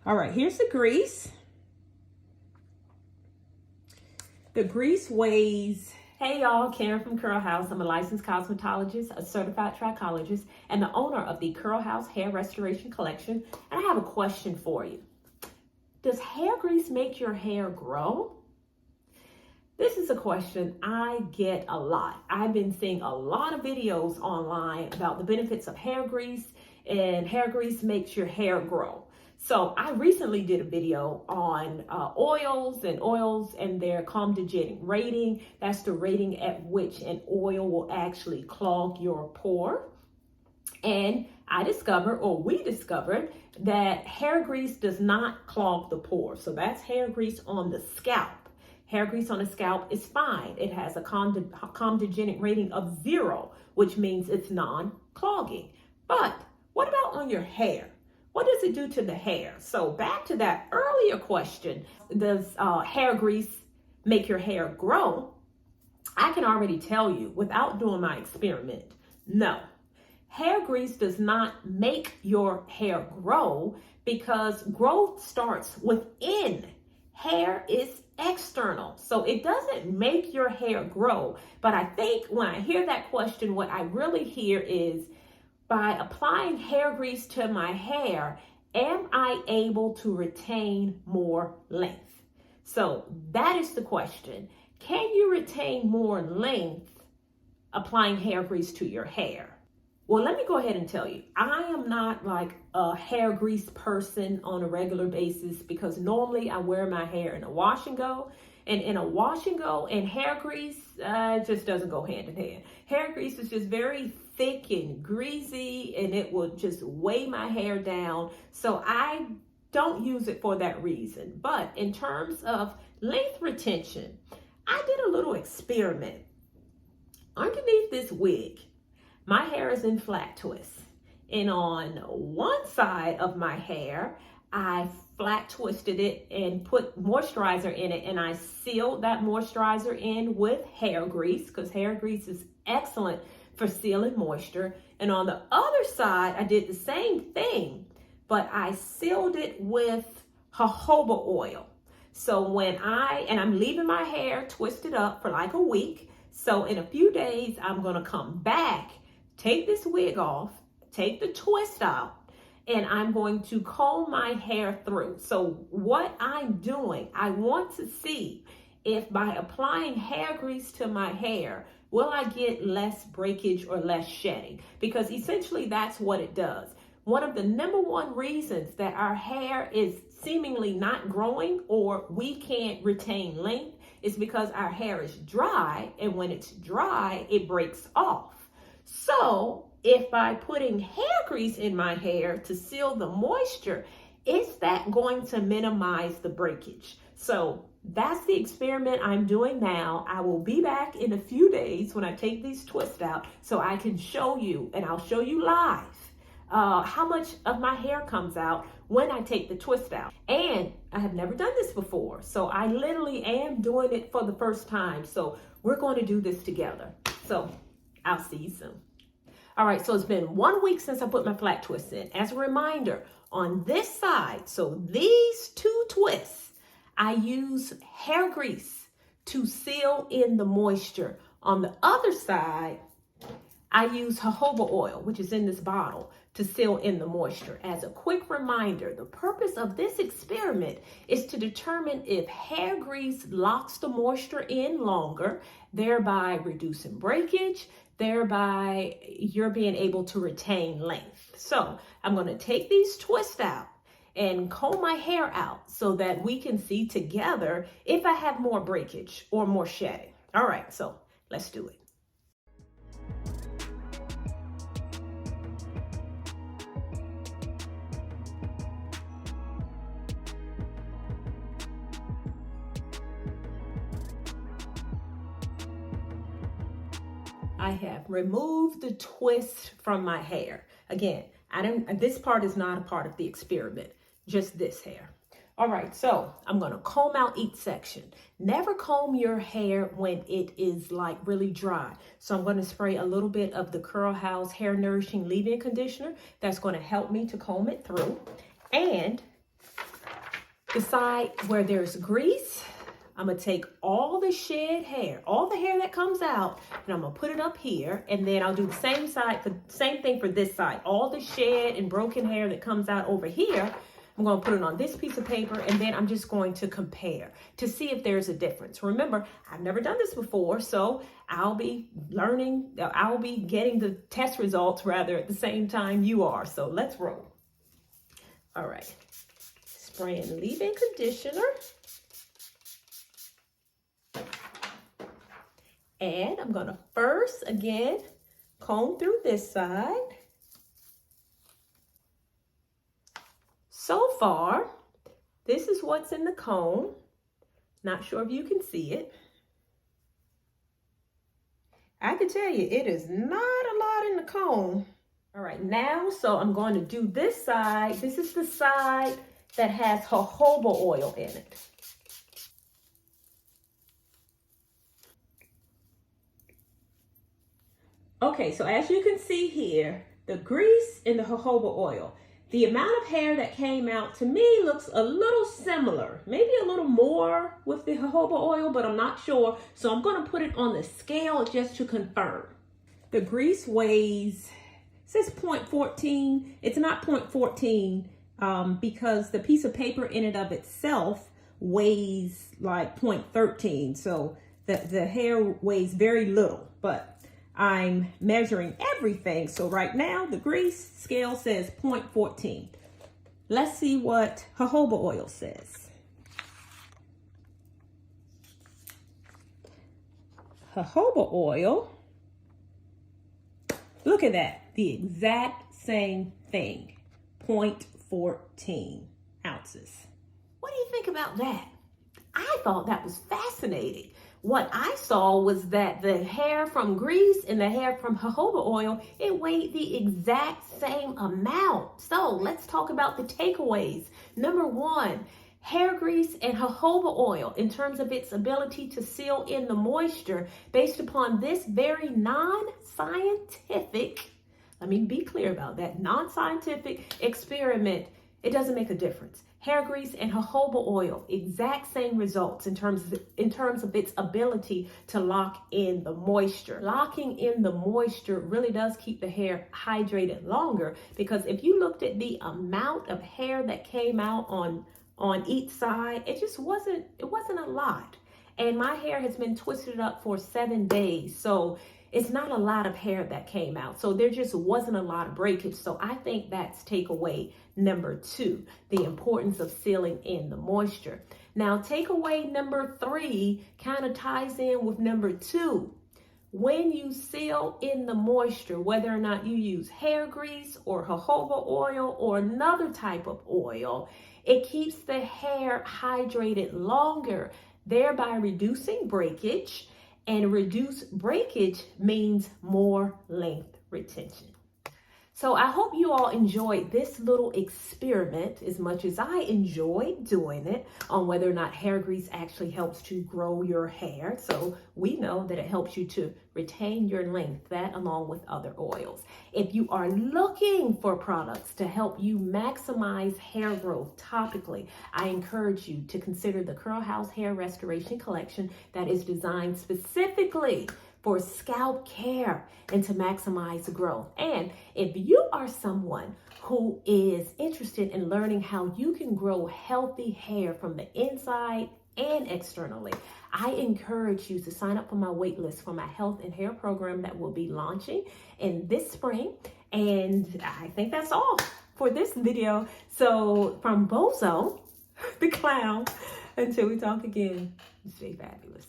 All right, here's the grease. The grease weighs... Hey y'all, Karen from Curl House. I'm a licensed cosmetologist, a certified trichologist, and the owner of the Curl House Hair Restoration Collection. And I have a question for you. Does hair grease make your hair grow? This is a question I get a lot. I've been seeing a lot of videos online about the benefits of hair grease, and hair grease makes your hair grow. So I recently did a video on oils and their comedogenic rating. That's the rating at which an oil will actually clog your pore. And I discovered, or we discovered, that hair grease does not clog the pore. So that's hair grease on the scalp. Hair grease on the scalp is fine. It has a comedogenic rating of 0, which means it's non-clogging. But what about on your hair? What does it do to the hair? So back to that earlier question, does hair grease make your hair grow? I can already tell you without doing my experiment, no. Hair grease does not make your hair grow because growth starts within. Hair is external, so it doesn't make your hair grow. But I think when I hear that question, what I really hear is, by applying hair grease to my hair, am I able to retain more length? So that is the question. Can you retain more length applying hair grease to your hair? Well, let me go ahead and tell you, I am not like a hair grease person on a regular basis because normally I wear my hair in a wash and go. And in a wash and go and hair grease, it just doesn't go hand in hand. Hair grease is just very thick and greasy and it will just weigh my hair down. So I don't use it for that reason. But in terms of length retention, I did a little experiment. Underneath this wig, my hair is in flat twists. And on one side of my hair, I flat twisted it and put moisturizer in it, and I sealed that moisturizer in with hair grease because hair grease is excellent for sealing moisture. And on the other side, I did the same thing, but I sealed it with jojoba oil. So I'm leaving my hair twisted up for like a week. So in a few days, I'm gonna come back, take this wig off, take the twist out, and I'm going to comb my hair through. So what I'm doing, I want to see if by applying hair grease to my hair, will I get less breakage or less shedding? Because essentially that's what it does. One of the number one reasons that our hair is seemingly not growing or we can't retain length is because our hair is dry, and when it's dry, it breaks off. So if by putting hair grease in my hair to seal the moisture, is that going to minimize the breakage? So that's the experiment I'm doing now. I will be back in a few days when I take these twists out so I can show you, and I'll show you live, how much of my hair comes out when I take the twist out. And I have never done this before, so I literally am doing it for the first time. So we're going to do this together. So I'll see you soon. All right, so it's been 1 week since I put my flat twists in. As a reminder, on this side, so these 2 twists, I use hair grease to seal in the moisture. On the other side, I use jojoba oil, which is in this bottle, to seal in the moisture. As a quick reminder, the purpose of this experiment is to determine if hair grease locks the moisture in longer, thereby reducing breakage, thereby you're being able to retain length. So I'm going to take these twists out and comb my hair out so that we can see together if I have more breakage or more shedding. All right, so let's do it. I have removed the twist from my hair. Again, this part is not a part of the experiment, just this hair. All right, so I'm gonna comb out each section. Never comb your hair when it is like really dry. So I'm gonna spray a little bit of the Curl House Hair Nourishing Leave-In Conditioner. That's gonna help me to comb it through. And the side where there's grease, I'm gonna take all the shed hair, all the hair that comes out, and I'm gonna put it up here, and then I'll do the same thing for this side. All the shed and broken hair that comes out over here, I'm gonna put it on this piece of paper, and then I'm just going to compare to see if there's a difference. Remember, I've never done this before, so I'll be getting the test results rather at the same time you are. So let's roll. All right, spraying leave-in conditioner. And I'm gonna first, again, comb through this side. So far, this is what's in the comb. Not sure if you can see it. I can tell you, it is not a lot in the comb. All right, now, so I'm going to do this side. This is the side that has jojoba oil in it. Okay, so as you can see here, the grease and the jojoba oil, the amount of hair that came out to me looks a little similar, maybe a little more with the jojoba oil, but I'm not sure. So I'm going to put it on the scale just to confirm. The grease weighs, it says 0.14. It's not 0.14 because the piece of paper in and of itself weighs like 0.13. So the hair weighs very little, but I'm measuring everything. So right now the grease scale says 0.14. Let's see what jojoba oil says. Jojoba oil, look at that, the exact same thing, 0.14 ounces. What do you think about that? I thought that was fascinating. What I saw was that the hair from grease and the hair from jojoba oil, it weighed the exact same amount. So let's talk about the takeaways. Number one, hair grease and jojoba oil, in terms of its ability to seal in the moisture, based upon this very non-scientific, let me be clear about that, non-scientific experiment, it doesn't make a difference. Hair grease and jojoba oil, exact same results in terms of its ability to lock in the moisture. Locking in the moisture really does keep the hair hydrated longer, because if you looked at the amount of hair that came out on each side, it wasn't a lot. And my hair has been twisted up for 7 days. So it's not a lot of hair that came out. So there just wasn't a lot of breakage. So I think that's takeaway number 2, the importance of sealing in the moisture. Now, takeaway number 3 kind of ties in with number 2. When you seal in the moisture, whether or not you use hair grease or jojoba oil or another type of oil, it keeps the hair hydrated longer, thereby reducing breakage. And reduced breakage means more length retention. So I hope you all enjoyed this little experiment as much as I enjoyed doing it, on whether or not hair grease actually helps to grow your hair. So we know that it helps you to retain your length, that along with other oils. If you are looking for products to help you maximize hair growth topically, I encourage you to consider the Curl House Hair Restoration Collection that is designed specifically for scalp care and to maximize growth. And if you are someone who is interested in learning how you can grow healthy hair from the inside and externally, I encourage you to sign up for my wait list for my health and hair program that will be launching in this spring. And I think that's all for this video. So from Bozo, the clown, until we talk again, stay fabulous.